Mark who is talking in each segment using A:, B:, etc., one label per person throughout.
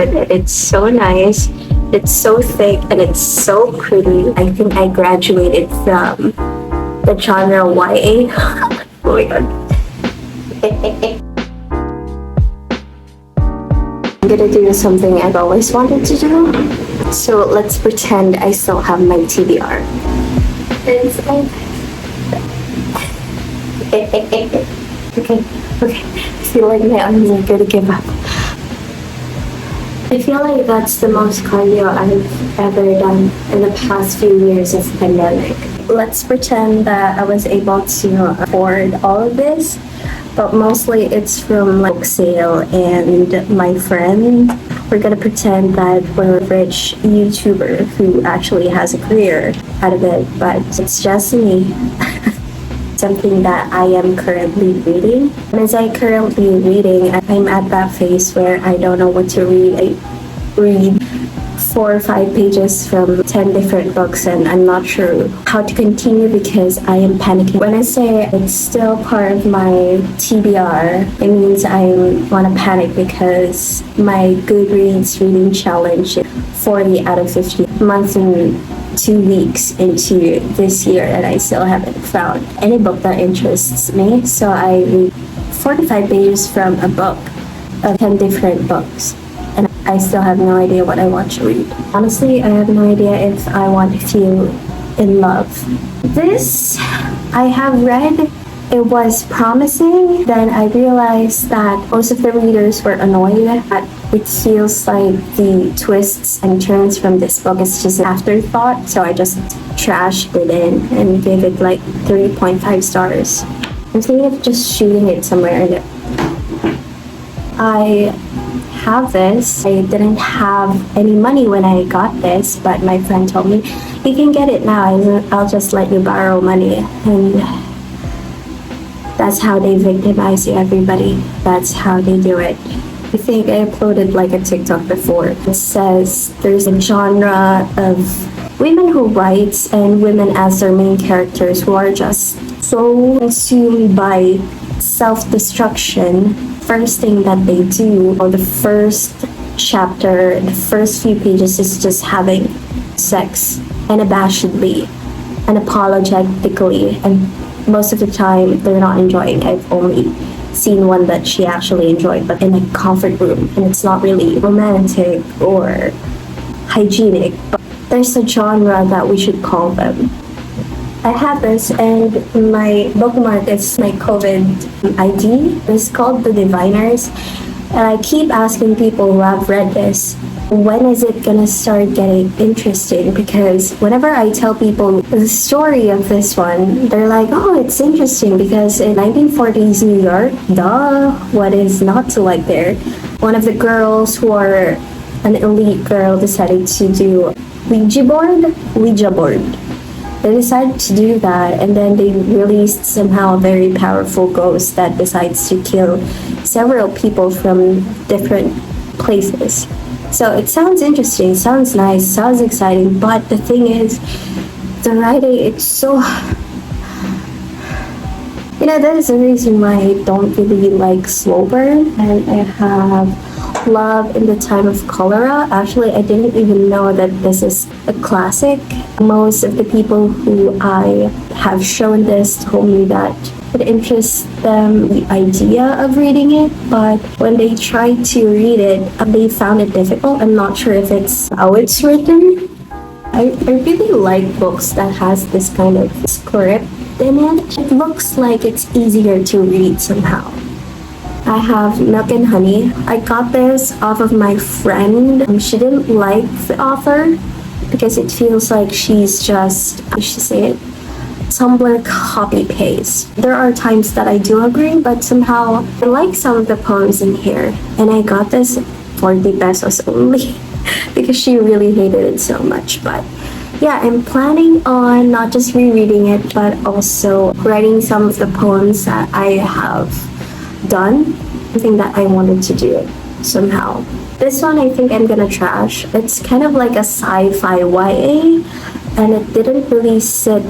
A: It's so nice. It's so thick and it's so pretty. I think I graduated from the genre YA. Oh my god. I'm gonna do something I've always wanted to do. So let's pretend I still have my TBR. It's like... okay. I feel like my arms are gonna give up. I feel like that's the most cardio I've ever done in the past few years of pandemic. Let's pretend that I was able to afford all of this, but mostly it's from like sale and my friend. We're gonna pretend that we're a rich YouTuber who actually has a career out of it, but it's just me. Something that I am currently reading. And as I currently reading, I'm at that phase where I don't know what to read. I read 4 or 5 pages from 10 different books and I'm not sure how to continue because I am panicking. When I say it's still part of my TBR, it means I want to panic because my Goodreads reading challenge is 40 out of 50 months and 2 weeks into this year and I still haven't found any book that interests me. So I read 45 pages from a book of 10 different books and I still have no idea what I want to read. Honestly, I have no idea if I want to feel in love. This I have read. It was promising. Then I realized that most of the readers were annoyed that it feels like the twists and turns from this book is just an afterthought. So I just trashed it in and gave it like 3.5 stars. I'm thinking of just shooting it somewhere. I have this. I didn't have any money when I got this, but my friend told me, you can get it now. I'll just let you borrow money. And that's how they victimize you, everybody. That's how they do it. I think I uploaded like a TikTok before. It says there's a genre of women who writes and women as their main characters who are just so consumed by self-destruction. First thing that they do, or the first chapter, the first few pages is just having sex unabashedly, unapologetically, and most of the time they're not enjoying. I've only seen one that she actually enjoyed, but in a comfort room, and it's not really romantic or hygienic, but there's a genre that we should call them. I have this and my bookmark is my COVID ID. It's called The Diviners, and I keep asking people who have read this, when is it gonna start getting interesting? Because whenever I tell people the story of this one, they're like, oh, it's interesting because in 1940s New York, duh, what is not to like there? One of the girls who are an elite girl decided to do Ouija board. They decided to do that, and then they released somehow a very powerful ghost that decides to kill several people from different places. So it sounds interesting, sounds nice, sounds exciting, but the thing is, the writing, it's so... that is the reason why I don't really like slow burn, and I have Love in the Time of Cholera. Actually, I didn't even know that this is a classic. Most of the people who I have shown this told me that it interests them, the idea of reading it, but when they tried to read it, they found it difficult. I'm not sure if it's how it's written. I really like books that has this kind of script in it. It looks like it's easier to read somehow. I have Milk and Honey. I got this off of my friend. She didn't like the author because it feels like she's just, I should say it, Tumblr copy paste. There are times that I do agree, but somehow I like some of the poems in here. And I got this 40 pesos only because she really hated it so much. But yeah, I'm planning on not just rereading it, but also writing some of the poems that I have done, something that I wanted to do somehow. This one I think I'm gonna trash. It's kind of like a sci-fi YA, and it didn't really sit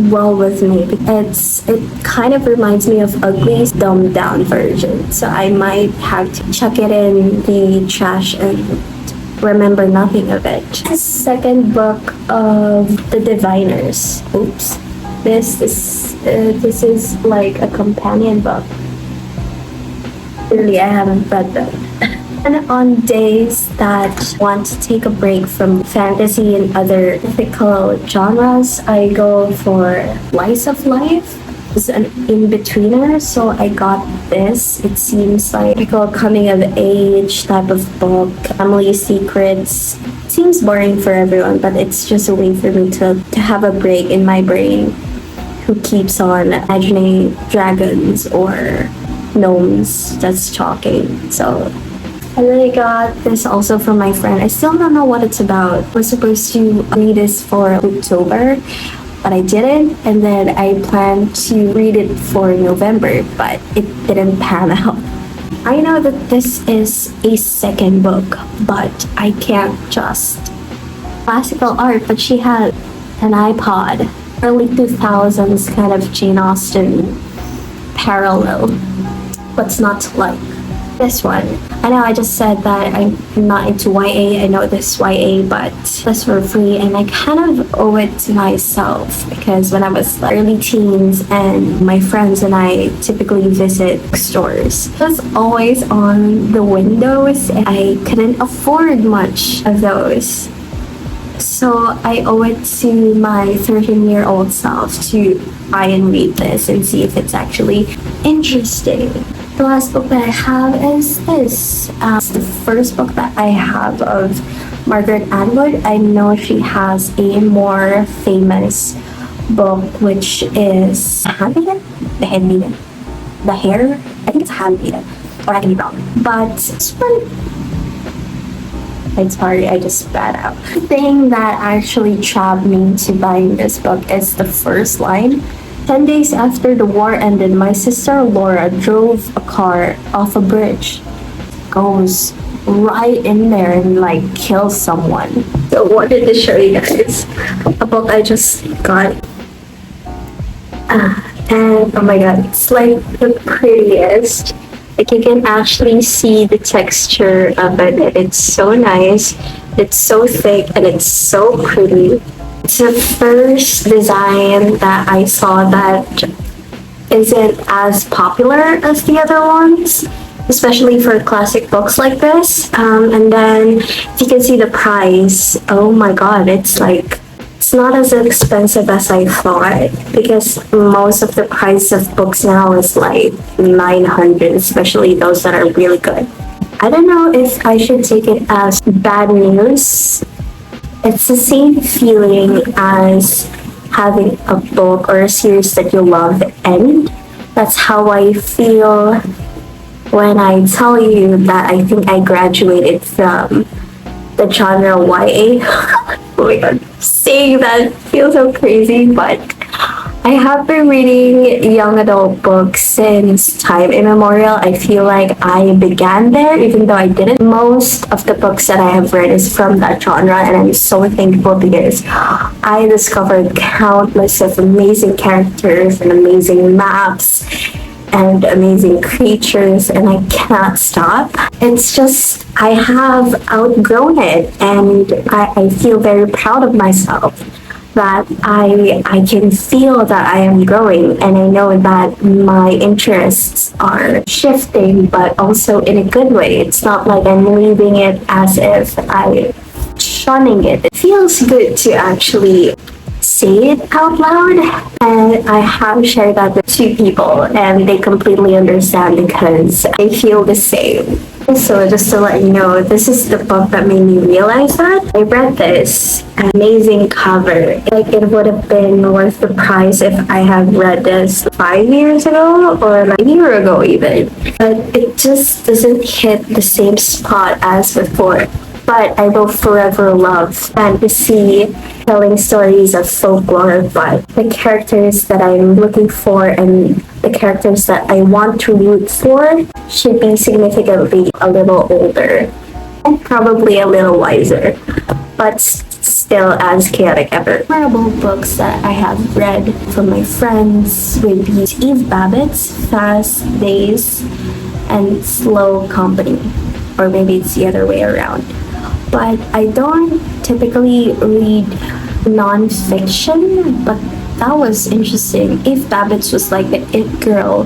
A: well with me. It kind of reminds me of Ugly's dumbed down version, so I might have to chuck it in the trash and remember nothing of it. The second book of the Diviners. Oops. This is like a companion book. Really, I haven't read them. And on days that want to take a break from fantasy and other mythical genres, I go for Slice of Life. It's an in-betweener, so I got this. It seems like a typical coming-of-age type of book. Family secrets. It seems boring for everyone, but it's just a way for me to have a break in my brain who keeps on imagining dragons or gnomes that's talking. So I really got this also from my friend. I still don't know what it's about. I was supposed to read this for Booktuber, but I didn't. And then I planned to read it for November, but it didn't pan out. I know that this is a second book, but I can't just classical art, but she had an iPod. Early 2000s kind of Jane Austen parallel. What's not to like? This one. I know I just said that I'm not into YA. I know this YA, but this for free, and I kind of owe it to myself because when I was early teens and my friends and I typically visit stores, it was always on the windows and I couldn't afford much of those. So I owe it to my 13-year-old self to try and read this and see if it's actually interesting. The last book that I have is this. It's the first book that I have of Margaret Atwood. I know she has a more famous book, which is Handmaiden? The Handmaiden? The Hair? I think it's Handmaiden. Or I can be wrong. But this one, I'm sorry, I just spat out. The thing that actually trapped me to buying this book is the first line. 10 days after the war ended, my sister Laura drove a car off a bridge. Goes right in there and like kills someone. So wanted to show you guys a book I just got. And oh my god, it's like the prettiest. Like you can actually see the texture of it. It's so nice. It's so thick and it's so pretty. It's the first design that I saw that isn't as popular as the other ones, especially for classic books like this. And then if you can see the price, oh my god, it's like, it's not as expensive as I thought, because most of the price of books now is like 900, especially those that are really good. I don't know if I should take it as bad news. It's the same feeling as having a book or a series that you love end. That's how I feel when I tell you that I think I graduated from the genre YA. Oh my god, saying that feels so crazy, but I have been reading young adult books since time immemorial. I feel like I began there, even though I didn't. Most of the books that I have read is from that genre, and I'm so thankful because I discovered countless of amazing characters and amazing maps and amazing creatures, and I cannot stop. It's just, I have outgrown it, and I feel very proud of myself that I can feel that I am growing, and I know that my interests are shifting, but also in a good way. It's not like I'm leaving it as if I'm shunning it. It feels good to actually say it out loud, and I have shared that with 2 people and they completely understand because I feel the same. So just to let you know, this is the book that made me realize that. I read this amazing cover. Like it would have been worth the price if I had read this 5 years ago or like a year ago even. But it just doesn't hit the same spot as before. But I will forever love fantasy, telling stories of folklore, but the characters that I'm looking for and the characters that I want to root for should be significantly a little older and probably a little wiser, but still as chaotic ever. Memorable books that I have read from my friends would be Eve Babbitt's Fast Days and Slow Company, or maybe it's the other way around. but I don't typically read non-fiction, but that was interesting. If Babbitts was like the it girl,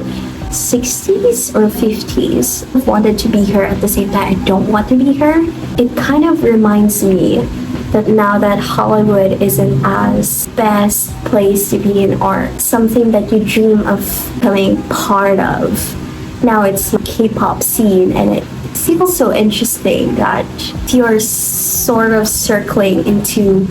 A: 60s or 50s, I wanted to be her at the same time I don't want to be her. It kind of reminds me that now that Hollywood isn't as best place to be in, or something that you dream of becoming part of, now it's the K-pop scene, and it feels so interesting that you're sort of circling into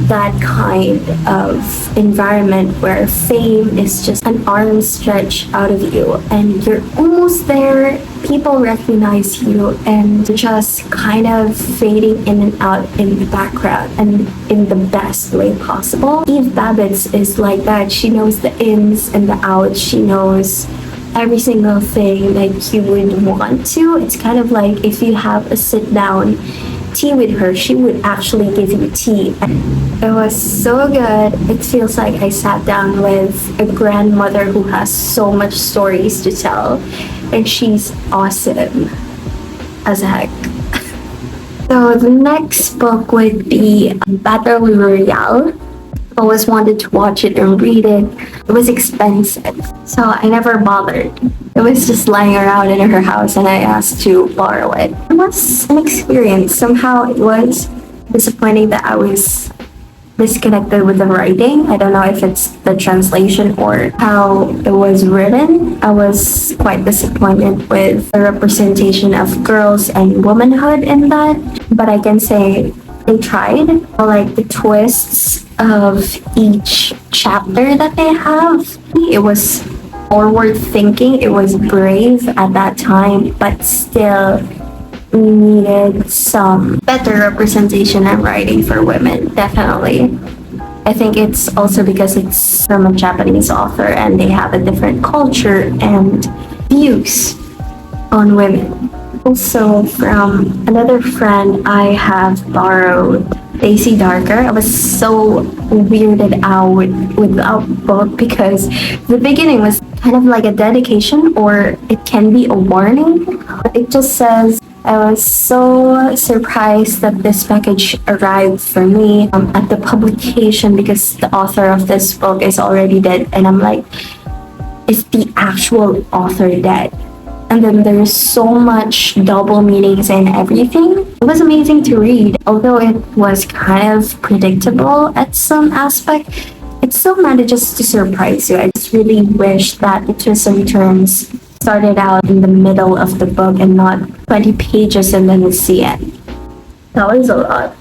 A: that kind of environment where fame is just an arm stretch out of you and you're almost there. People recognize you and just kind of fading in and out in the background, and in the best way possible. Eve Babbitts is like that. She knows the ins and the outs. She knows every single thing that you would want to. It's kind of like if you have a sit down tea with her, she would actually give you tea. It was so good. It feels like I sat down with a grandmother who has so much stories to tell, and she's awesome as heck. So the next book would be Battle Royale. I always wanted to watch it and read it. It was expensive, so I never bothered. It was just lying around in her house and I asked to borrow it. It was an experience. Somehow it was disappointing that I was disconnected with the writing. I don't know if it's the translation or how it was written. I was quite disappointed with the representation of girls and womanhood in that, but I can say they tried. I like the twists of each chapter that they have. It was forward thinking, it was brave at that time, but still needed some better representation and writing for women, definitely. I think it's also because it's from a Japanese author and they have a different culture and views on women. Also, from another friend, I have borrowed Daisy Darker. I was so weirded out with that book because the beginning was kind of like a dedication, or it can be a warning. It just says, I was so surprised that this package arrived for me at the publication because the author of this book is already dead. And I'm like, is the actual author dead? And then there's so much double meanings and everything. It was amazing to read. Although it was kind of predictable at some aspect, it still manages to surprise you. I just really wish that the twists and turns started out in the middle of the book and not 20 pages and then it's the end. That was a lot.